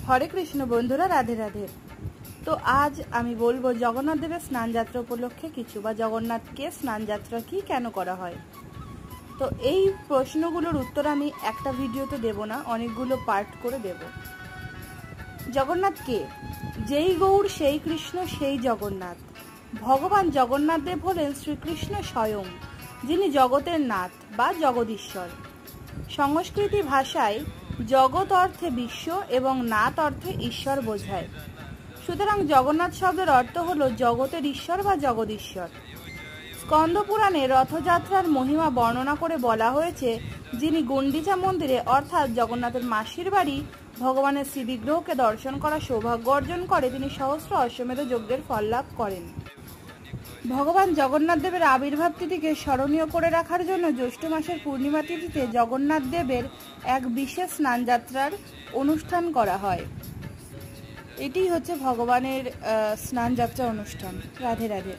हरे कृष्ण बंधुरा राधे राधे। तो आज आमी बोलबो जगन्नाथ देवेर स्नान यात्रा उपलक्षे किछु बा जगन्नाथके स्नान यात्रा कि केन करा हय। तो এই প্রশ্নগুলোর উত্তর আমি একটা ভিডিওতে দেব না, অনেকগুলো পার্ট করে দেব। জগন্নাথ কে? যেই গৌর সেই কৃষ্ণ সেই জগন্নাথ। ভগবান জগন্নাথ দেব হলেন শ্রীকৃষ্ণ স্বয়ং, যিনি জগতের নাথ বা জগদীশ্বর। সংস্কৃতি ভাষায় জগৎ অর্থে বিশ্ব এবং নাথ অর্থে ঈশ্বর বোঝায়। সুতরাং জগন্নাথ শব্দের অর্থ হলো জগতের ঈশ্বর বা জগদীশ্বর। স্কন্দ পুরাণে রথযাত্রার মহিমা বর্ণনা করে বলা হয়েছে, যিনি গুন্ডিচা মন্দিরে অর্থাৎ জগন্নাথের মাসির বাড়ি ভগবানের শ্রীবিগ্রহকে দর্শন করার সৌভাগ্য অর্জন করে তিনি সহস্র অশ্বমেধ যজ্ঞের ফল লাভ করেন। ভগবান জগন্নাথ দেবের আবির্ভাব তিথিকে স্মরণীয় করে রাখার জন্য জ্যৈষ্ঠ মাসের পূর্ণিমা তিথিতে জগন্নাথ দেবের এক বিশেষ স্নানযাত্রার অনুষ্ঠান করা হয়। এটি হচ্ছে ভগবানের স্নানযাত্রা অনুষ্ঠান। রাধে রাধে।